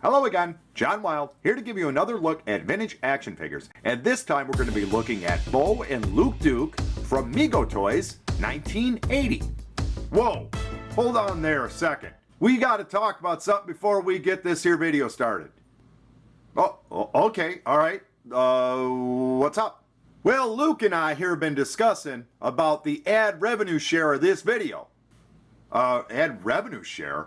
Hello again, John Wild, here to give you another look at vintage action figures. And this time we're going to be looking at Bo and Luke Duke from Mego Toys, 1980. Whoa, hold on there a second. We got to talk about something before we get this here video started. Oh, okay, all right. What's up? Well, Luke and I here have been discussing about the ad revenue share of this video. Ad revenue share?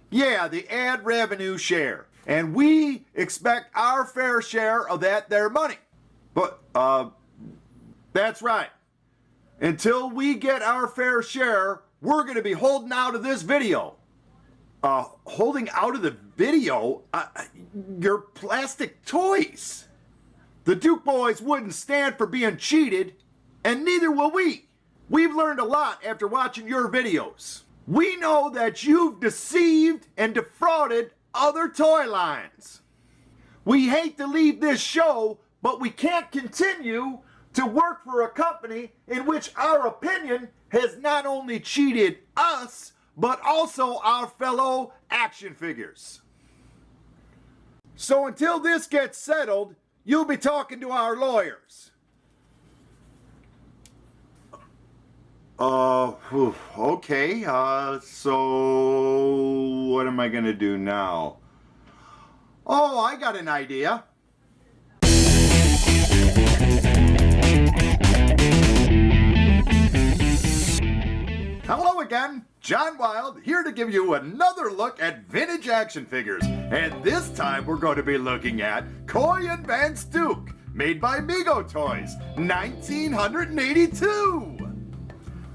Yeah, the ad revenue share. And we expect our fair share of that there money. But, that's right. Until we get our fair share, we're going to be holding out of this video. Holding out of the video? Your plastic toys. The Duke boys wouldn't stand for being cheated, and neither will we. We've learned a lot after watching your videos. We know that you've deceived and defrauded other toy lines. We hate to leave this show, but we can't continue to work for a company in which our opinion has not only cheated us, but also our fellow action figures. So until this gets settled, you'll be talking to our lawyers. Okay, so what am I gonna do now? Oh, I got an idea. Hello again, John Wild, here to give you another look at vintage action figures. And this time we're going to be looking at Coy and Vance Duke, made by Mego Toys, 1982.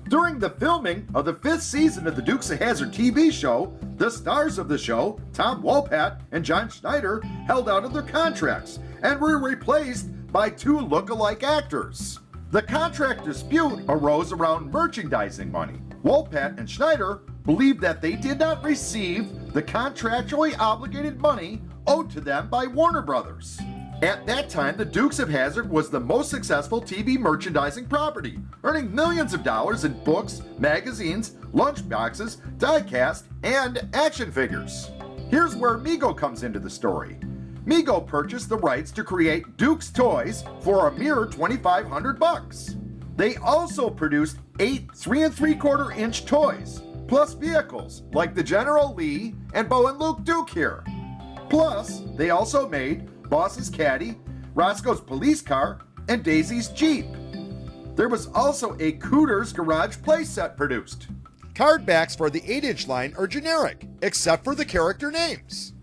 During the filming of the 5th season of the Dukes of Hazzard TV show, the stars of the show, Tom Wopat and John Schneider, held out of their contracts and were replaced by 2 look-alike actors. The contract dispute arose around merchandising money. Wopat and Schneider believed that they did not receive the contractually obligated money owed to them by Warner Brothers. At that time, the Dukes of Hazzard was the most successful TV merchandising property, earning millions of dollars in books, magazines, lunchboxes, die-cast, and action figures. Here's where Mego comes into the story. Mego purchased the rights to create Duke's toys for a mere $2,500. They also produced 8 3 3/4 inch toys, plus vehicles like the General Lee and Bo and Luke Duke here. Plus, they also made Boss's Caddy, Roscoe's police car, and Daisy's Jeep. There was also a Cooter's garage playset produced. Card backs for the 8-inch line are generic, except for the character names.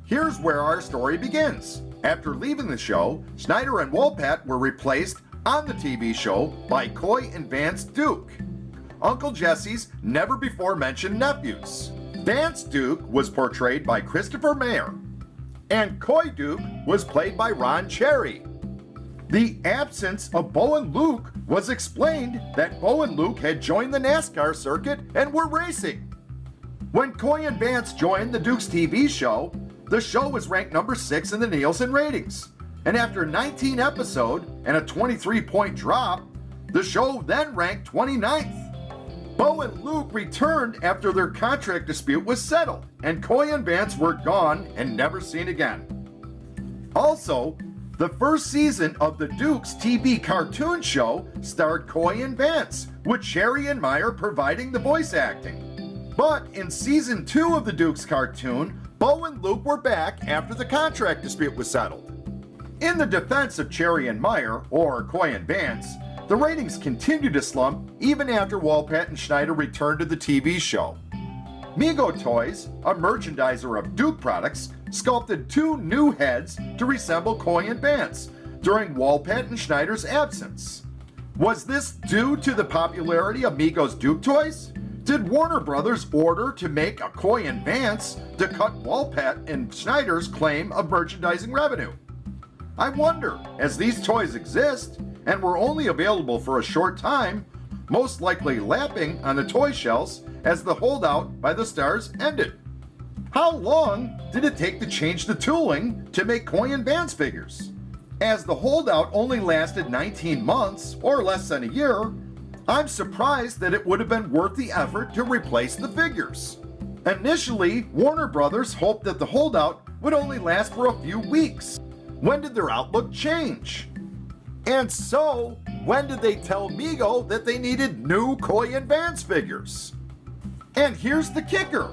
Here's where our story begins. After leaving the show, Schneider and Wopat were replaced on the TV show by Coy and Vance Duke, Uncle Jesse's never-before-mentioned nephews. Vance Duke was portrayed by Christopher Mayer, and Coy Duke was played by Ron Cherry. The absence of Bo and Luke was explained that Bo and Luke had joined the NASCAR circuit and were racing. When Coy and Vance joined the Dukes TV show, the show was ranked number 6 in the Nielsen ratings. And after 19 episodes and a 23-point drop, the show then ranked 29th. Bo and Luke returned after their contract dispute was settled, and Coy and Vance were gone and never seen again. Also, the first season of the Dukes TV cartoon show starred Coy and Vance, with Cherry and Meyer providing the voice acting. But in season 2 of the Dukes cartoon, Bo and Luke were back after the contract dispute was settled. In the defense of Cherry and Meyer, or Coy and Vance, the ratings continued to slump even after Wopat and Schneider returned to the TV show. Mego Toys, a merchandiser of Duke products, sculpted 2 new heads to resemble Coy and Vance during Wopat and Schneider's absence. Was this due to the popularity of Mego's Duke toys? Did Warner Brothers order to make a Coy and Vance to cut Wopat and Schneider's claim of merchandising revenue? I wonder, as these toys exist and were only available for a short time, most likely lapping on the toy shelves as the holdout by the stars ended. How long did it take to change the tooling to make Coy and Vance figures? As the holdout only lasted 19 months, or less than a year, I'm surprised that it would have been worth the effort to replace the figures. Initially, Warner Brothers hoped that the holdout would only last for a few weeks. When did their outlook change? And so, when did they tell Mego that they needed new Coy and Vance figures? And here's the kicker.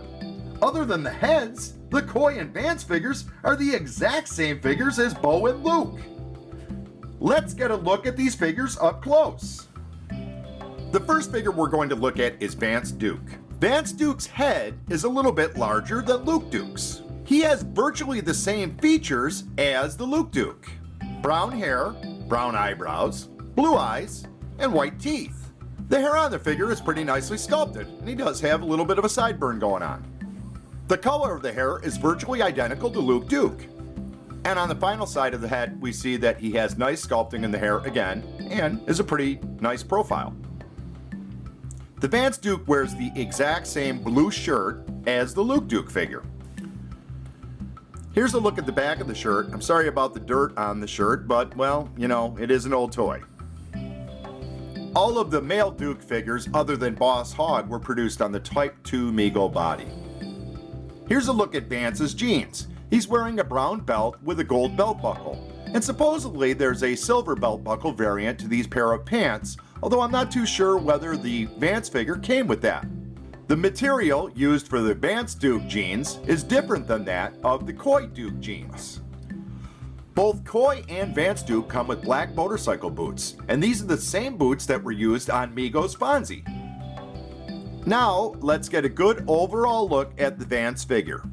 Other than the heads, the Coy and Vance figures are the exact same figures as Bo and Luke. Let's get a look at these figures up close. The first figure we're going to look at is Vance Duke. Vance Duke's head is a little bit larger than Luke Duke's. He has virtually the same features as the Luke Duke. Brown hair, brown eyebrows, blue eyes, and white teeth. The hair on the figure is pretty nicely sculpted, and he does have a little bit of a sideburn going on. The color of the hair is virtually identical to Luke Duke. And on the final side of the head, we see that he has nice sculpting in the hair again, and is a pretty nice profile. The Vance Duke wears the exact same blue shirt as the Luke Duke figure. Here's a look at the back of the shirt. I'm sorry about the dirt on the shirt, but well, you know, it is an old toy. All of the male Duke figures other than Boss Hogg were produced on the Type 2 Mego body. Here's a look at Vance's jeans. He's wearing a brown belt with a gold belt buckle, and supposedly there's a silver belt buckle variant to these pair of pants, although I'm not too sure whether the Vance figure came with that. The material used for the Vance Duke jeans is different than that of the Coy Duke jeans. Both Coy and Vance Duke come with black motorcycle boots, and these are the same boots that were used on Mego's Fonzie. Now, let's get a good overall look at the Vance figure.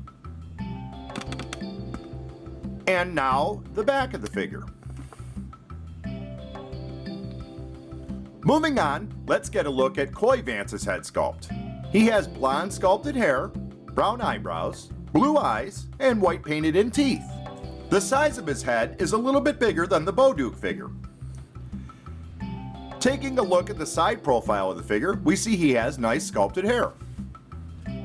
And now, the back of the figure. Moving on, let's get a look at Coy Vance's head sculpt. He has blonde sculpted hair, brown eyebrows, blue eyes, and white painted in teeth. The size of his head is a little bit bigger than the Bo Duke figure. Taking a look at the side profile of the figure, we see he has nice sculpted hair.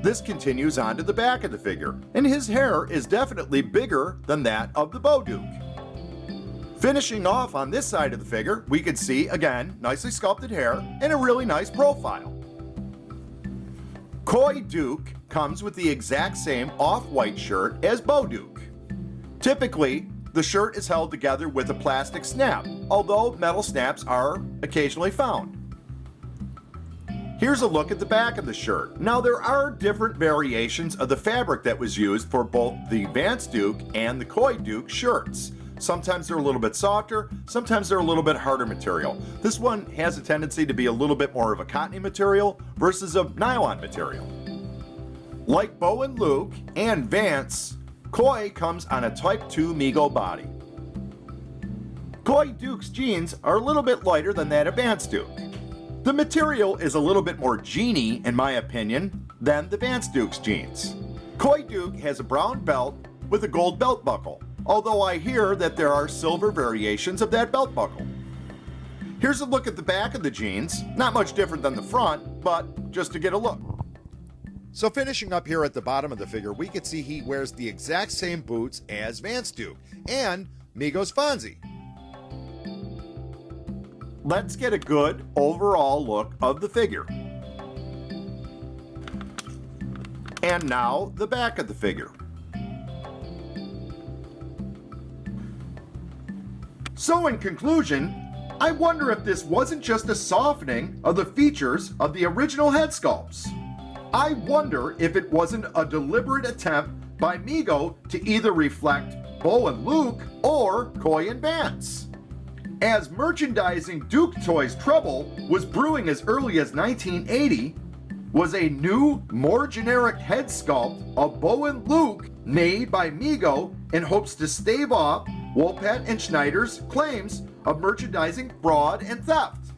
This continues on to the back of the figure, and his hair is definitely bigger than that of the Bo Duke. Finishing off on this side of the figure, we can see, again, nicely sculpted hair and a really nice profile. Coy Duke comes with the exact same off-white shirt as Bo Duke. Typically, the shirt is held together with a plastic snap, although metal snaps are occasionally found. Here's a look at the back of the shirt. Now there are different variations of the fabric that was used for both the Vance Duke and the Coy Duke shirts. Sometimes they're a little bit softer, sometimes they're a little bit harder material. This one has a tendency to be a little bit more of a cottony material versus a nylon material. Like Bo and Luke and Vance, Coy comes on a Type 2 Mego body. Coy Duke's jeans are a little bit lighter than that of Vance Duke. The material is a little bit more jeany, in my opinion, than the Vance Duke's jeans. Coy Duke has a brown belt with a gold belt buckle, although I hear that there are silver variations of that belt buckle. Here's a look at the back of the jeans, not much different than the front, but just to get a look. So finishing up here at the bottom of the figure, we can see he wears the exact same boots as Vance Duke and Mego's Fonzie. Let's get a good overall look of the figure. And now the back of the figure. So in conclusion, I wonder if this wasn't just a softening of the features of the original head sculpts. I wonder if it wasn't a deliberate attempt by Mego to either reflect Bo and Luke or Coy and Vance. As merchandising Duke Toys trouble was brewing as early as 1980, was a new, more generic head sculpt of Bo and Luke made by Mego in hopes to stave off Wopat and Schneider's claims of merchandising fraud and theft.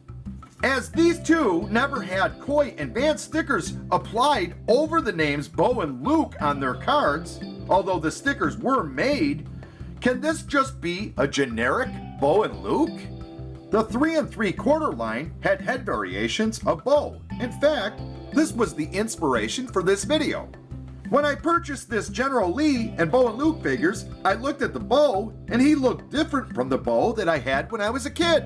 As these two never had Coy and Vance stickers applied over the names Bo and Luke on their cards, although the stickers were made, can this just be a generic Bo and Luke? The 3 3/4 line had head variations of Bo. In fact, this was the inspiration for this video. When I purchased this General Lee and Bo and Luke figures, I looked at the Bo and he looked different from the Bo that I had when I was a kid.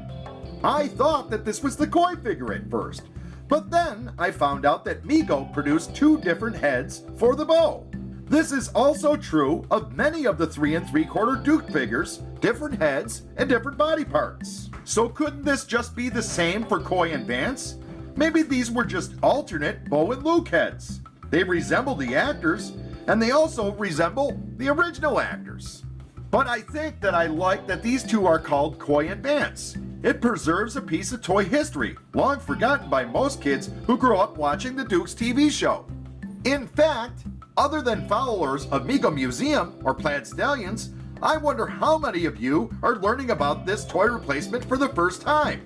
I thought that this was the Coy figure at first, But then I found out that Mego produced 2 different heads for the bow. This is also true of many of the 3 3/4 Duke figures, different heads and different body parts. So couldn't this just be the same for Coy and Vance? Maybe these were just alternate Bo and Luke heads. They resemble the actors, and they also resemble the original actors. But I think that I like that these 2 are called Coy and Vance. It preserves a piece of toy history, long forgotten by most kids who grew up watching the Dukes TV show. In fact, other than followers of Mego Museum or Plaid Stallions, I wonder how many of you are learning about this toy replacement for the first time.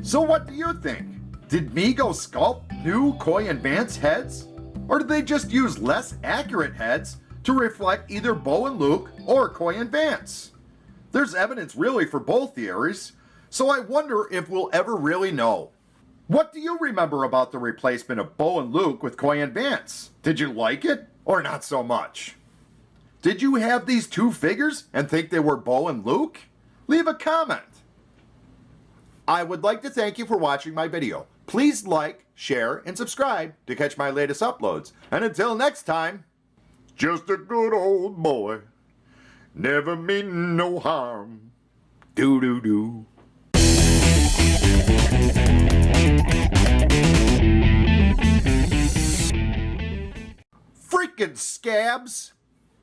So what do you think? Did Mego sculpt new Coy and Vance heads? Or did they just use less accurate heads to reflect either Bo and Luke or Coy and Vance? There's evidence really for both theories, so I wonder if we'll ever really know. What do you remember about the replacement of Bo and Luke with Coy and Vance? Did you like it or not so much? Did you have these 2 figures and think they were Bo and Luke? Leave a comment. I would like to thank you for watching my video. Please like, share, and subscribe to catch my latest uploads. And until next time, just a good old boy, never mean no harm. Do-do-do. Freaking scabs!